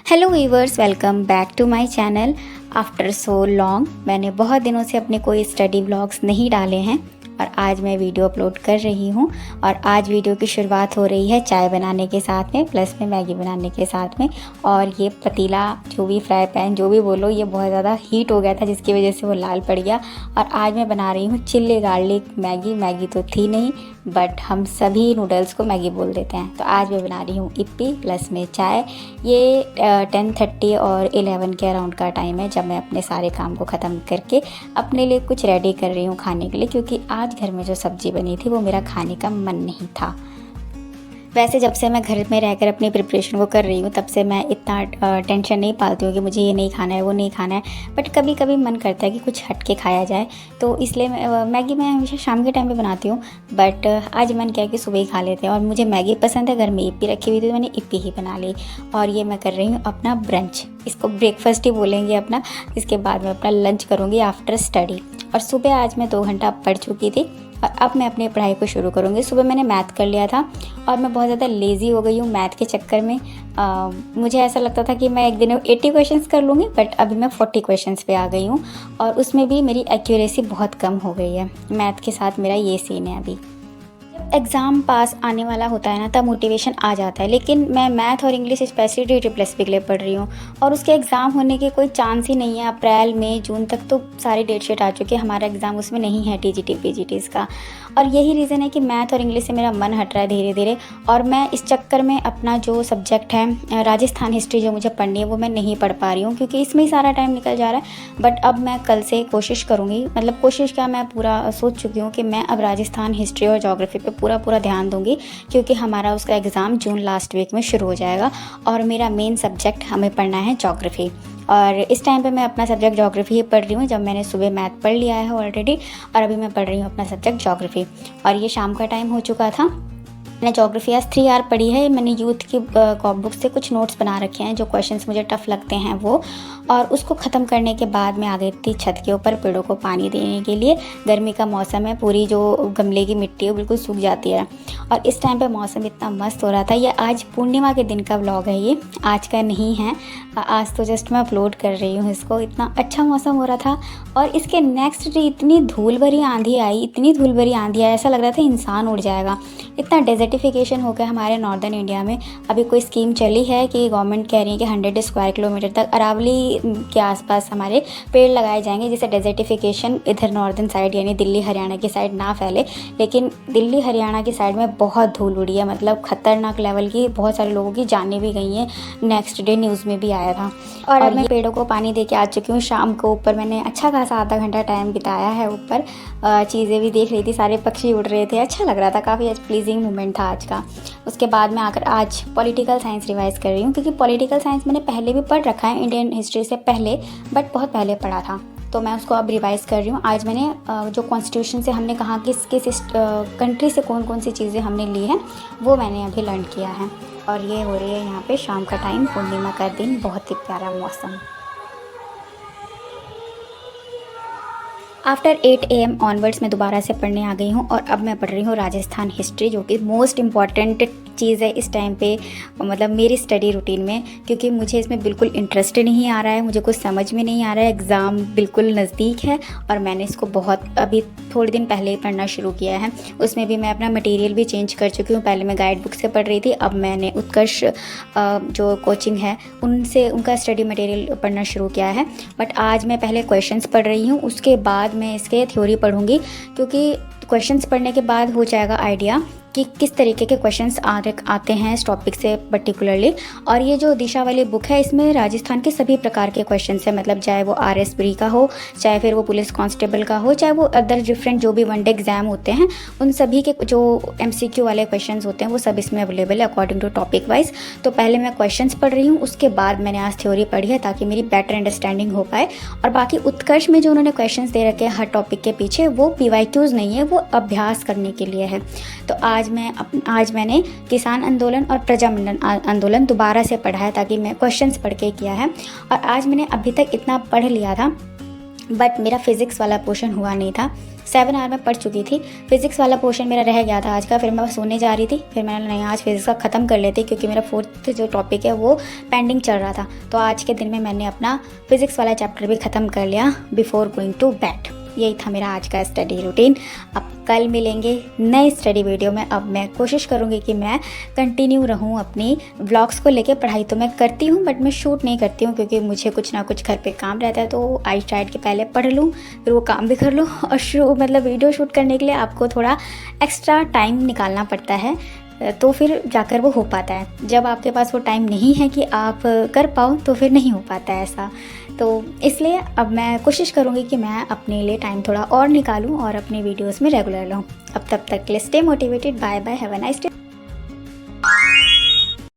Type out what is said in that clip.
Hello viewers, welcome back to my channel. After so long मैंने बहुत दिनों से अपने कोई स्टडी व्लॉग्स नहीं डाले हैं और आज मैं वीडियो अपलोड कर रही हूँ। और आज वीडियो की शुरुआत हो रही है चाय बनाने के साथ में, प्लस में मैगी बनाने के साथ में। और ये पतीला, जो भी फ्राई पैन, जो भी बोलो, ये बहुत ज़्यादा हीट हो गया था जिसकी वजह से वो लाल पड़ गया। और आज मैं बना रही हूँ चिल्ली गार्लिक मैगी। मैगी तो थी नहीं, बट हम सभी नूडल्स को मैगी बोल देते हैं। तो आज मैं बना रही हूँ इप्पी प्लस में चाय। ये 10:30 और 11 के अराउंड का टाइम है जब मैं अपने सारे काम को ख़त्म करके अपने लिए कुछ रेडी कर रही हूँ खाने के लिए, क्योंकि आज घर में जो सब्ज़ी बनी थी वो मेरा खाने का मन नहीं था। वैसे जब से मैं घर में रहकर अपनी प्रिपरेशन को कर रही हूँ तब से मैं इतना टेंशन नहीं पालती हूँ कि मुझे ये नहीं खाना है, वो नहीं खाना है। बट कभी कभी मन करता है कि कुछ हट के खाया जाए, तो इसलिए मैगी मैं हमेशा शाम के टाइम पे बनाती हूँ। बट आज मन किया कि सुबह ही खा लेते हैं। और मुझे मैगी पसंद है, घर में इप्पी रखी हुई थी तो मैंने इप्पी ही बना ली। और ये मैं कर रही हूँ अपना ब्रंच, इसको ब्रेकफास्ट ही बोलेंगे अपना। इसके बाद मैं अपना लंच करूँगी आफ्टर स्टडी। और सुबह आज मैं 2 घंटा पढ़ चुकी थी और अब मैं अपनी पढ़ाई को शुरू करूँगी। सुबह मैंने मैथ कर लिया था और मैं बहुत ज़्यादा लेज़ी हो गई हूँ मैथ के चक्कर में। मुझे ऐसा लगता था कि मैं एक दिन 80 क्वेश्चंस कर लूँगी, बट अभी मैं 40 क्वेश्चंस पे आ गई हूँ। और उसमें भी मेरी एक्यूरेसी बहुत कम हो गई है। मैथ के साथ मेरा ये सीन है अभी। एग्ज़ाम पास आने वाला होता है ना, तब मोटिवेशन आ जाता है। लेकिन मैं मैथ और इंग्लिश स्पेशली ट्रिपल के लिए पढ़ रही हूँ और उसके एग्ज़ाम होने के कोई चांस ही नहीं है। अप्रैल मई जून तक तो सारी डेट शीट आ चुकी है, हमारा एग्ज़ाम उसमें नहीं है टीजीटी पीजीटीज़ का। और यही रीज़न है कि मैथ और इंग्लिश से मेरा मन हट रहा है धीरे धीरे। और मैं इस चक्कर में अपना जो सब्जेक्ट है राजस्थान हिस्ट्री जो मुझे पढ़नी है वो मैं नहीं पढ़ पा रही हूँ, क्योंकि इसमें ही सारा टाइम निकल जा रहा है। बट अब मैं कल से कोशिश करूँगी, मतलब कोशिश क्या, मैं पूरा सोच चुकी हूँ कि मैं अब राजस्थान हिस्ट्री और जोग्राफ़ी पे पूरा ध्यान दूंगी, क्योंकि हमारा उसका एग्ज़ाम जून लास्ट वीक में शुरू हो जाएगा और मेरा मेन सब्जेक्ट हमें पढ़ना है जोग्राफ़ी। और इस टाइम पे मैं अपना सब्जेक्ट जोग्राफ़ी ही पढ़ रही हूँ, जब मैंने सुबह मैथ पढ़ लिया है ऑलरेडी। और अभी मैं पढ़ रही हूँ अपना सब्जेक्ट जोग्राफ़ी। और ये शाम का टाइम हो चुका था। मैंने जोग्राफ़ी आज 3 आवर पढ़ी है। मैंने यूथ की कॉप बुक से कुछ नोट्स बना रखे हैं, जो क्वेश्चंस मुझे टफ़ लगते हैं वो। और उसको ख़त्म करने के बाद मैं आ गई थी छत के ऊपर पेड़ों को पानी देने के लिए। गर्मी का मौसम है, पूरी जो गमले की मिट्टी है वो बिल्कुल सूख जाती है। और इस टाइम पे मौसम इतना मस्त हो रहा था। ये आज पूर्णिमा के दिन का व्लॉग है, ये आज का नहीं है। आज तो जस्ट मैं अपलोड कर रही हूँ इसको। इतना अच्छा मौसम हो रहा था। और इसके नेक्स्ट डे इतनी धूल भरी आंधी आई, इतनी धूल भरी आंधी आई, ऐसा लग रहा था इंसान उड़ जाएगा। इतना डेजर्टिफिकेशन हो गया हमारे नॉर्दर्न इंडिया में। अभी कोई स्कीम चली है कि गवर्नमेंट कह रही है कि 100 स्क्वायर किलोमीटर तक अरावली के आसपास हमारे पेड़ लगाए जाएंगे, जिससे डेजर्टिफिकेशन इधर नॉर्दर्न साइड यानी दिल्ली हरियाणा की साइड ना फैले। लेकिन दिल्ली हरियाणा की साइड में बहुत धूल उड़ी है, मतलब खतरनाक लेवल की। बहुत सारे लोगों की जानें भी गई हैं, नेक्स्ट डे न्यूज़ में भी आया था। और मैं पेड़ों को पानी दे के आ चुकी हूँ शाम को। ऊपर मैंने अच्छा खासा आधा घंटा टाइम बिताया है ऊपर। चीज़ें भी देख रही थी, सारे पक्षी उड़ रहे थे, अच्छा लग रहा था, काफ़ी प्लीजिंग मोमेंट था आज का। उसके बाद मैं आकर आज पॉलिटिकल साइंस रिवाइज़ कर रही हूँ, क्योंकि पॉलिटिकल साइंस मैंने पहले भी पढ़ रखा है इंडियन हिस्ट्री से पहले, बट बहुत पहले पढ़ा था। तो मैं उसको अब रिवाइज़ कर रही हूँ। आज मैंने जो कॉन्स्टिट्यूशन से हमने कहा किस किस कंट्री से कौन कौन सी चीज़ें हमने ली हैं वो मैंने अभी लर्न किया है। और ये हो रही है यहाँ पे शाम का टाइम, पूर्णिमा का दिन, बहुत ही प्यारा मौसम। आफ्टर 8 AM ऑनवर्ड्स मैं दोबारा से पढ़ने आ गई हूँ। और अब मैं पढ़ रही हूँ राजस्थान हिस्ट्री, जो कि मोस्ट इम्पॉर्टेंट चीज़ है इस टाइम पे, मतलब मेरी स्टडी रूटीन में, क्योंकि मुझे इसमें बिल्कुल इंटरेस्ट नहीं आ रहा है, मुझे कुछ समझ में नहीं आ रहा है। एग्ज़ाम बिल्कुल नज़दीक है और मैंने इसको बहुत अभी थोड़े दिन पहले ही पढ़ना शुरू किया है। उसमें भी मैं अपना मटेरियल भी चेंज कर चुकी हूँ। पहले मैं गाइड बुक से पढ़ रही थी, अब मैंने उत्कर्ष जो कोचिंग है उनसे उनका स्टडी मटेरियल पढ़ना शुरू किया है। बट आज मैं पहले क्वेश्चंस पढ़ रही हूँ, उसके बाद मैं इसके थ्योरी पढ़ूँगी, क्योंकि क्वेश्चंस पढ़ने के बाद हो जाएगा आइडिया कि किस तरीके के क्वेश्चंस आते हैं इस टॉपिक से पर्टिकुलरली। और ये जो दिशा वाली बुक है, इसमें राजस्थान के सभी प्रकार के क्वेश्चंस हैं, मतलब चाहे वो RS प्री का हो, चाहे फिर वो पुलिस कांस्टेबल का हो, चाहे वो अदर डिफरेंट जो भी वनडे एग्जाम होते हैं, उन सभी के जो MCQ वाले क्वेश्चंस होते हैं वो सब इसमें अवेलेबल है अकॉर्डिंग टू टॉपिक वाइज। तो पहले मैं क्वेश्चंस पढ़ रही हूँ, उसके बाद मैंने आज थ्योरी पढ़ी है ताकि मेरी बेटर अंडरस्टैंडिंग हो पाए। और बाकी उत्कर्ष में जो उन्होंने क्वेश्चंस दे रखे हैं हर टॉपिक के पीछे, वो PYQs नहीं है, वो अभ्यास करने के लिए है। तो आज मैंने किसान आंदोलन और प्रजामंडल आंदोलन दोबारा से पढ़ा है, ताकि मैं क्वेश्चंस पढ़ के किया है। और आज मैंने अभी तक इतना पढ़ लिया था, बट मेरा फिज़िक्स वाला पोर्शन हुआ नहीं था। 7 आवर में पढ़ चुकी थी। फिज़िक्स वाला पोर्शन मेरा रह गया था आज का, फिर मैं सोने जा रही थी, फिर मैंने नहीं आज फिज़िक्स का ख़त्म कर लेती क्योंकि मेरा 4th जो टॉपिक है वो पेंडिंग चल रहा था। तो आज के दिन में मैंने अपना फिज़िक्स वाला चैप्टर भी ख़त्म कर लिया बिफोर गोइंग टू बेड। यही था मेरा आज का स्टडी रूटीन। अब कल मिलेंगे नए स्टडी वीडियो में। अब मैं कोशिश करूँगी कि मैं कंटिन्यू रहूँ अपनी व्लॉग्स को लेके। पढ़ाई तो मैं करती हूँ बट मैं शूट नहीं करती हूँ क्योंकि मुझे कुछ ना कुछ घर पे काम रहता है। तो आई ट्राइड के पहले पढ़ लूँ, फिर वो काम भी कर लूँ, और मतलब वीडियो शूट करने के लिए आपको थोड़ा एक्स्ट्रा टाइम निकालना पड़ता है, तो फिर जाकर वो हो पाता है। जब आपके पास वो टाइम नहीं है कि आप कर पाओ तो फिर नहीं हो पाता है ऐसा। तो इसलिए अब मैं कोशिश करूँगी कि मैं अपने लिए टाइम थोड़ा और निकालूँ और अपने वीडियोस में रेगुलर रहूँ। अब तब तक के लिए stay motivated. Bye bye, have a nice day.